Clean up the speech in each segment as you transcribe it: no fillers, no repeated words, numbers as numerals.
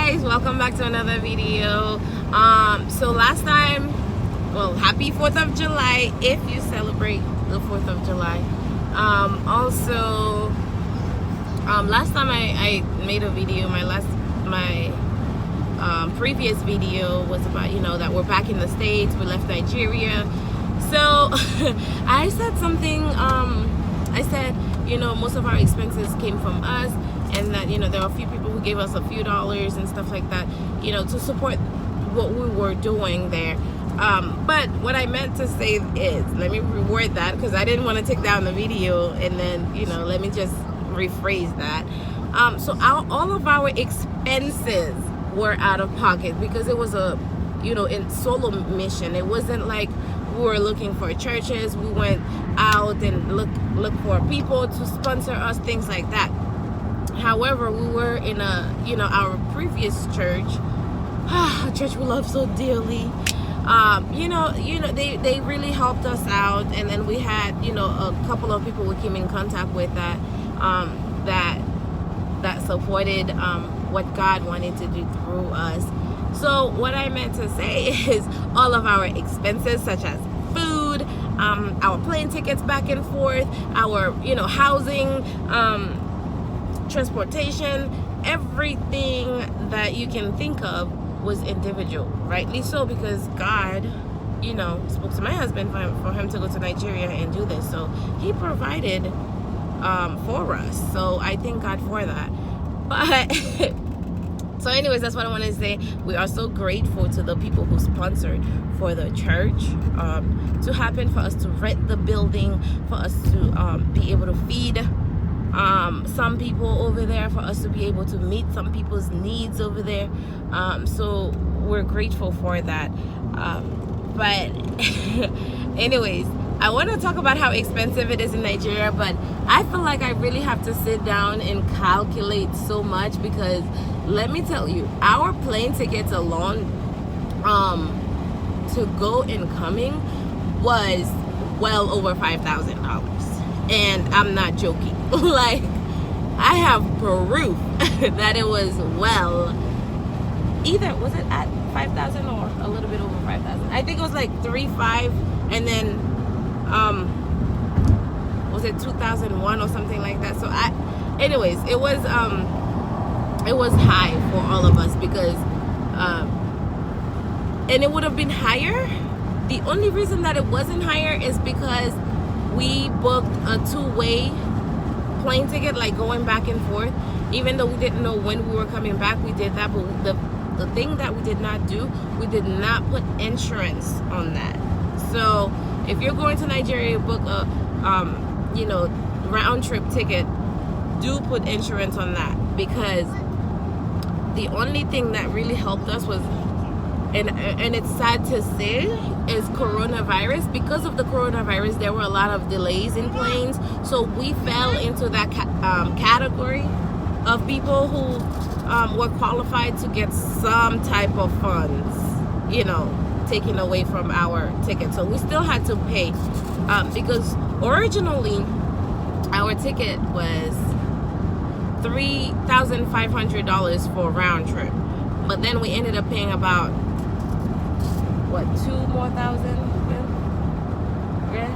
guys, welcome back to another video. So last time, well, happy 4th of July if you celebrate the 4th of July. Last time I made a video, my previous video was about, that we're back in the States, we left Nigeria. So I said something, I said, most of our expenses came from us, and that, there were a few people who gave us a few dollars and stuff like that, to support what we were doing there. But what I meant to say is, let me reword that, because I didn't want to take down the video, and then, let me just rephrase that. So all of our expenses were out of pocket, because it was a, in solo mission. It wasn't like we were looking for churches. We went out and look for people to sponsor us, things like that. However, we were in our previous church, a church we love so dearly. They really helped us out, and then we had, a couple of people we came in contact with that supported what God wanted to do through us. So what I meant to say is all of our expenses, such as food, our plane tickets back and forth, our housing, transportation, everything that you can think of was individual. Rightly so, because God spoke to my husband for him to go to Nigeria and do this. So he provided for us. So I thank God for that. But so anyways, that's what I want to say. We are so grateful to the people who sponsored for the church to happen, for us to rent the building, for us to be able to feed some people over there, for us to be able to meet some people's needs over there. So we're grateful for that. But anyways, I want to talk about how expensive it is in Nigeria, but I feel like I really have to sit down and calculate so much, because let me tell you, our plane tickets alone to go and coming was well over $5,000. And I'm not joking. Like, I have proof that it was either was it at 5,000 or a little bit over 5,000. I think it was like 3,500, and then was it 2001 or something like that. So anyways, it was high for all of us, because and it would have been higher. The only reason that it wasn't higher is because we booked a two-way plane ticket, like going back and forth. Even though we didn't know when we were coming back, we did that. But the thing that we did not do, we did not put insurance on that. So if you're going to Nigeria, book a round trip ticket, do put insurance on that, because the only thing that really helped us was, and it's sad to say, is coronavirus. Because of the coronavirus, there were a lot of delays in planes, so we fell into that category of people who were qualified to get some type of funds, taken away from our ticket. So we still had to pay, because originally our ticket was $3,500 for a round trip, but then we ended up paying about $2,000 more? Yeah,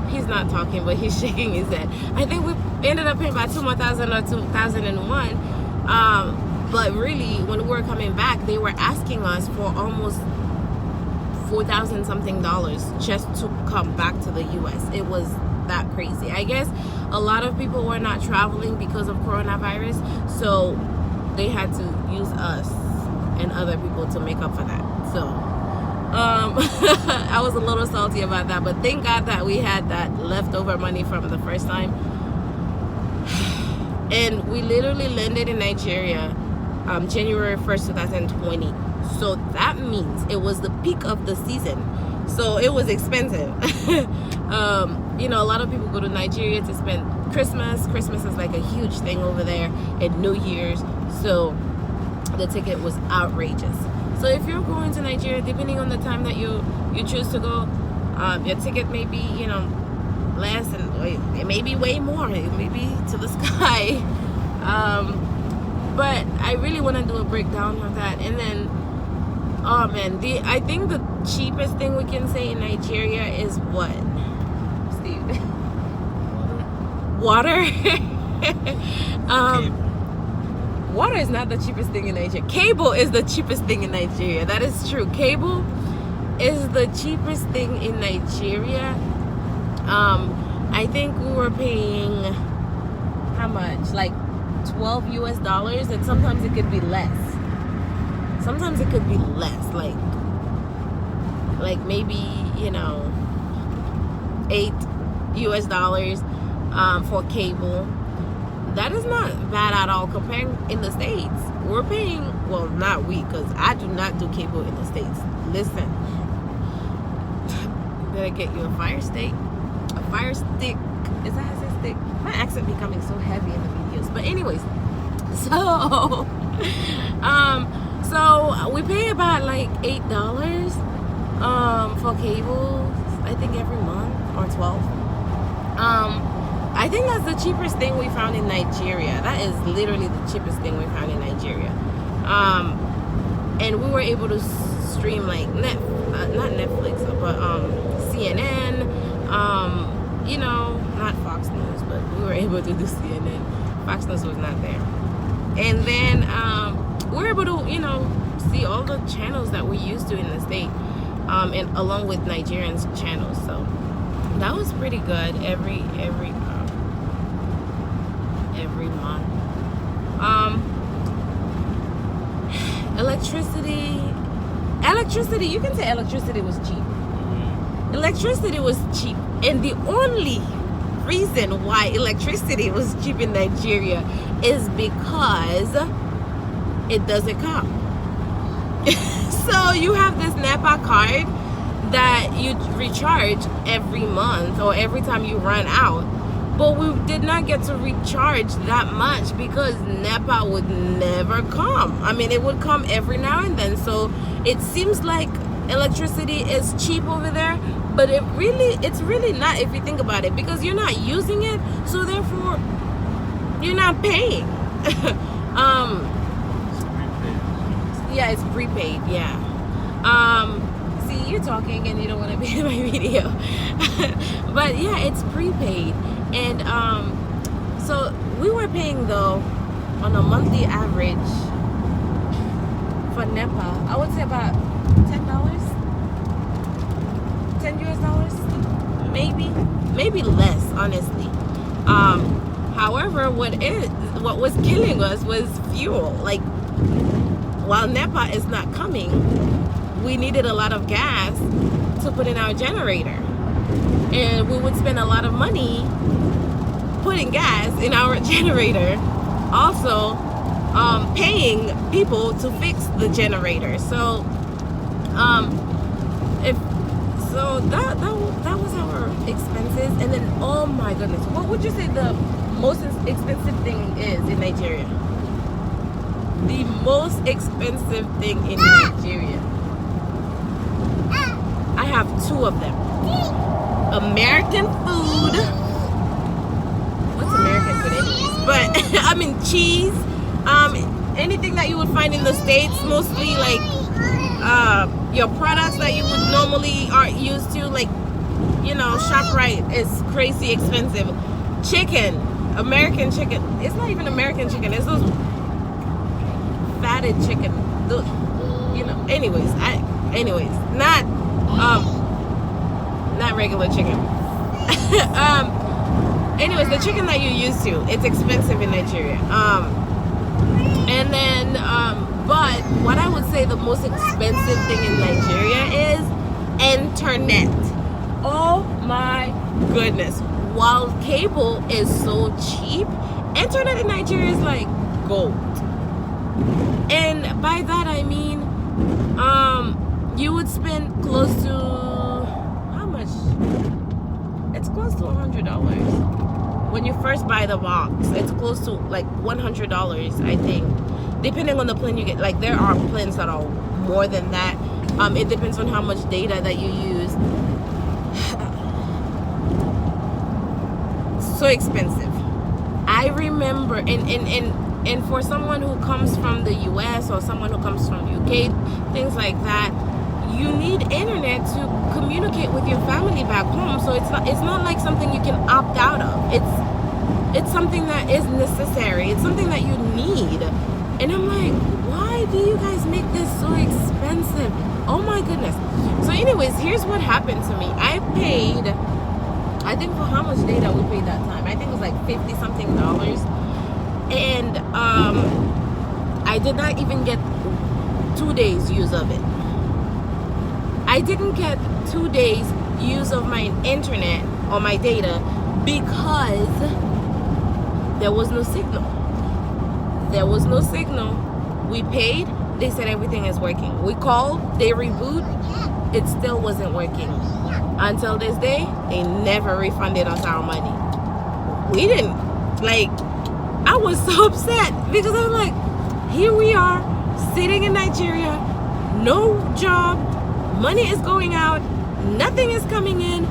he's not talking, but he's shaking his head. I think we ended up paying about $2,000 more or 2001. But really, when we were coming back, they were asking us for almost $4,000 something just to come back to the US. It was that crazy. I guess a lot of people were not traveling because of coronavirus, so they had to use us and other people to make up for that. So I was a little salty about that, but thank God that we had that leftover money from the first time. And we literally landed in Nigeria January 1st, 2020. So that means it was the peak of the season. So it was expensive. A lot of people go to Nigeria to spend Christmas. Christmas is like a huge thing over there, and New Year's. So the ticket was outrageous. So if you're going to Nigeria, depending on the time that you choose to go, your ticket may be, less, and it may be way more. It may be to the sky. But I really want to do a breakdown of that. And then, oh man, I think the cheapest thing we can say in Nigeria is what, Steve? Water. Water is not the cheapest thing in Nigeria. Cable is the cheapest thing in Nigeria. That is true. Cable is the cheapest thing in Nigeria. I think we were paying how much? Like $12 US, and sometimes it could be less. Sometimes it could be less, like maybe, you know, $8 US for cable. That is not bad at all comparing in the States. We're paying, well, not we, because I do not do cable in the States. Listen, better get you a fire stick. A fire stick. Is that how I say stick? My accent becoming so heavy in the videos. But anyways, so we pay about like $8 for cable, I think every month, or 12. I think that's the cheapest thing we found in Nigeria. That is literally the cheapest thing we found in Nigeria. And we were able to stream like not Netflix, but CNN, you know, not Fox News, but we were able to do CNN. Fox News was not there. And then we were able to, you know, see all the channels that we used to in the state, and along with Nigerians channels. So that was pretty good every month. Electricity, you can say electricity was cheap. Electricity was cheap, and the only reason why electricity was cheap in Nigeria is because it doesn't come. So you have this NEPA card that you recharge every month or every time you run out, but we did not get to recharge that much because NEPA would never come. I mean, it would come every now and then. So it seems like electricity is cheap over there, but it's really not if you think about it, because you're not using it, so therefore you're not paying. Yeah, it's prepaid. Yeah. See, you're talking and you don't want to be in my video. But yeah, it's prepaid. And so we were paying, though, on a monthly average for NEPA, I would say about $10 US, maybe less, honestly. However, what was killing us was fuel. Like, while NEPA is not coming, we needed a lot of gas to put in our generator, and we would spend a lot of money putting gas in our generator, also paying people to fix the generator. So that was our expenses. And then, oh my goodness, what would you say the most expensive thing is in Nigeria? The most expensive thing in Nigeria, I have two of them. American food. What's American food anyways? But I mean, cheese. Anything that you would find in the States, mostly like your products that you would normally are used to, like, you know, ShopRite is crazy expensive. Chicken, American chicken. It's not even American chicken. It's those fatted chicken. Those, you know. Anyways, not regular chicken. Anyways, the chicken that you're used to, it's expensive in Nigeria. And then, but what I would say the most expensive thing in Nigeria is internet. Oh my goodness. While cable is so cheap, internet in Nigeria is like gold. And by that I mean, you would spend close to, how much? It's close to $100. When you first buy the box, it's close to like $100, I think, depending on the plan you get. Like, there are plans that are more than that. It depends on how much data that you use. So expensive. I remember, and And for someone who comes from the US or someone who comes from UK, things like that, you need internet to communicate with your family back home. So it's not like something you can opt out of. It's something that is necessary. It's something that you need. And I'm like, why do you guys make this so expensive? Oh my goodness. So anyways, here's what happened to me. I paid, I think for how much data we paid that time, I think it was like $50 something. And I did not even get 2 days use of it. I didn't get 2 days use of my internet or my data because there was no signal. There was no signal. We paid, they said everything is working. We called, they reboot, it still wasn't working. Until this day, they never refunded us our money. We didn't, like, I was so upset because I was like, here we are sitting in Nigeria, no job, money is going out, nothing is coming in.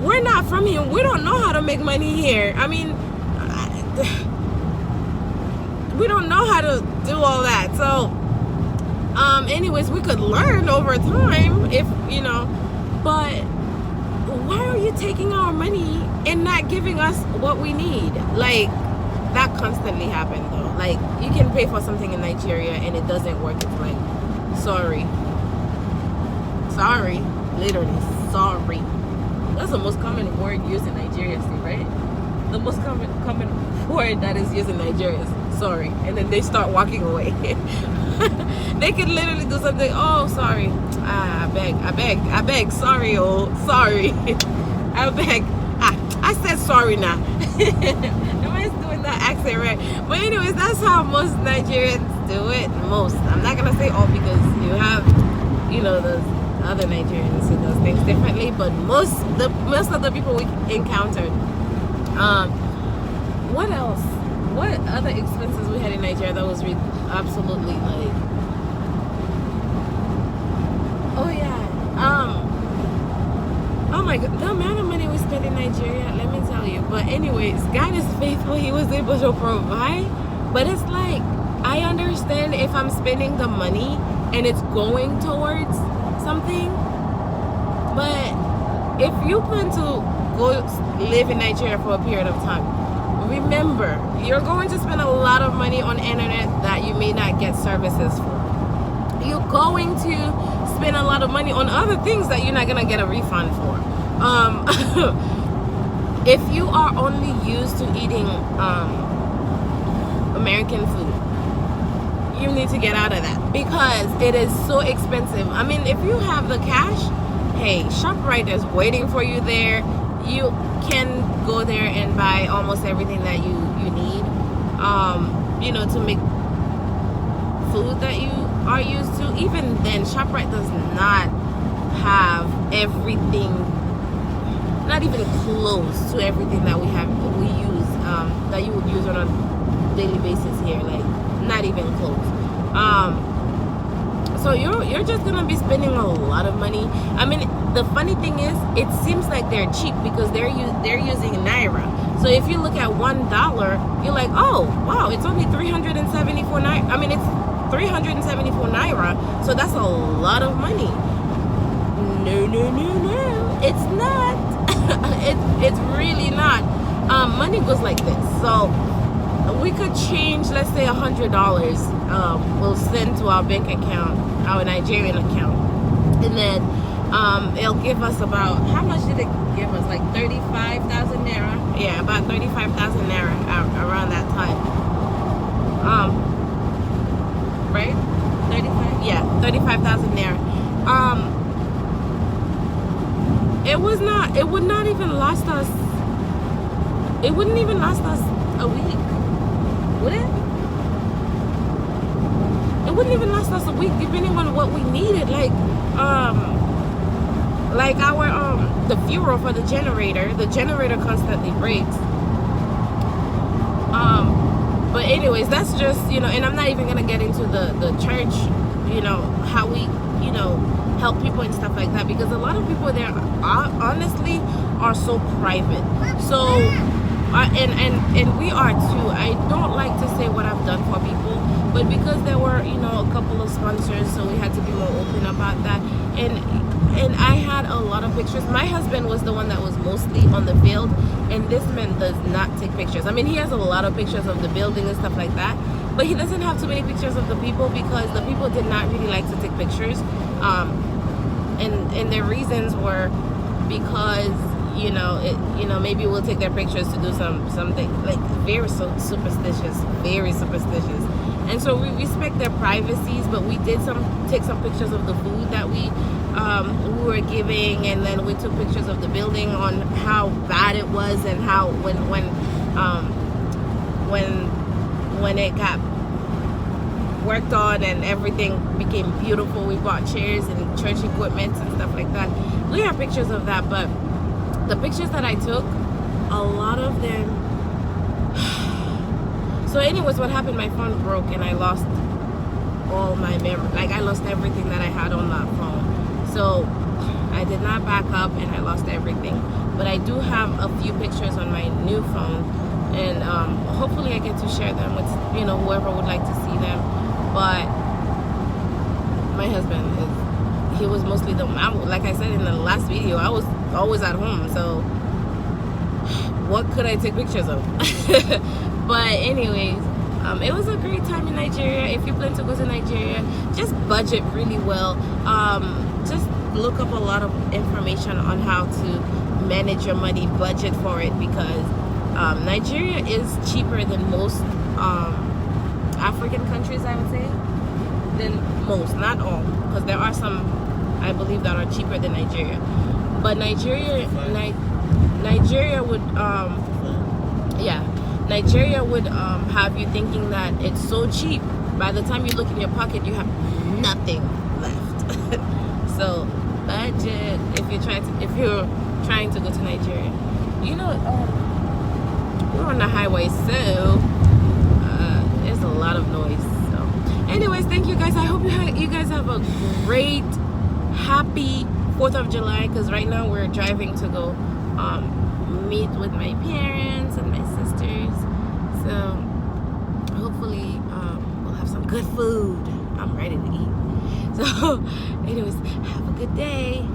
We're not from here. We don't know how to make money here. I mean, we don't know how to do all that. So, anyways, we could learn over time if, you know, but why are you taking our money and not giving us what we need? Like, that constantly happened though. Like, you can pay for something in Nigeria and it doesn't work. It's like, sorry, literally sorry. That's the most common word used in Nigeria, Steve, right? The most common word that is used in Nigeria is sorry, and then they start walking away. They can literally do something. Oh, sorry. I beg. Sorry, oh, sorry. I beg. I said sorry now. Nobody's doing that accent right. But anyways, that's how most Nigerians do it. Most. I'm not gonna say all because you have, you know, those other Nigerians who does things differently. But most of the people we encountered. What else? What other expenses we had in Nigeria that was absolutely like, oh yeah, oh my god, the amount of money we spent in Nigeria, let me tell you. But anyways, God is faithful. He was able to provide. But it's like, I understand if I'm spending the money and it's going towards something, but if you plan to go live in Nigeria for a period of time, remember, you're going to spend a lot of money on internet that you may not get services for. You're going to spend a lot of money on other things that you're not going to get a refund for. If you are only used to eating American food, you need to get out of that because it is so expensive. I mean, if you have the cash, hey, ShopRite is waiting for you there. You can go there and buy almost everything that you need, you know, to make food that you are used to. Even then, ShopRite does not have everything, not even close to everything that we use, that you would use on a daily basis here. Like, not even close. So you're just gonna be spending a lot of money. I mean, the funny thing is, it seems like they're cheap because they're using Naira. So if you look at $1, you're like, oh wow, it's only 374 Naira. I mean, it's 374 Naira. So that's a lot of money. No, it's not. It's really not. Money goes like this. So we could change, let's say $100. We'll send to our bank account, our Nigerian account, and then it'll give us about, how much did it give us? Like 35,000 Naira. Yeah, about 35,000 Naira around that time. Right? 35? Yeah, 35,000 Naira. It would not even last us, it wouldn't even last us a week. Would it? It wouldn't even last us a week, depending on what we needed. Like our the fuel for the generator constantly breaks. But anyways, that's just, you know, and I'm not even gonna get into the church, you know, how we, you know, help people and stuff like that, because a lot of people there honestly are so private. So and we are too. I don't like to say what I've done for people, but because there were, you know, a couple of sponsors, so we had to be more open about that. And I had a lot of pictures. My husband was the one that was mostly on the field, and this man does not take pictures. I mean, he has a lot of pictures of the building and stuff like that, but he doesn't have too many pictures of the people because the people did not really like to take pictures. And their reasons were because, you know, maybe we'll take their pictures to do something like very superstitious, very superstitious. And so we respect their privacies, but we did take some pictures of the food that we were giving, and then we took pictures of the building on how bad it was, and how when it got worked on and everything became beautiful. We bought chairs and church equipment and stuff like that. We have pictures of that, but the pictures that I took, a lot of them. So anyways, what happened, my phone broke and I lost all my memory. Like, I lost everything that I had on that phone. So I did not back up and I lost everything. But I do have a few pictures on my new phone, and hopefully I get to share them with, you know, whoever would like to see them. But my husband, he was mostly like I said in the last video, I was always at home, so what could I take pictures of? But anyways, it was a great time in Nigeria. If you plan to go to Nigeria, just budget really well. Just look up a lot of information on how to manage your money, budget for it, because Nigeria is cheaper than most African countries, I would say. Than most, not all, because there are some, I believe, that are cheaper than Nigeria. But Nigeria would Nigeria would have you thinking that it's so cheap. By the time you look in your pocket, you have nothing left. So budget if you're trying to go to Nigeria. You know, we're on the highway, so there's a lot of noise. So anyways, thank you guys. I hope you guys have a great, happy 4th of July, because right now we're driving to go meet with my parents and my sisters. So hopefully we'll have some good food. I'm ready to eat. So anyways, have a good day.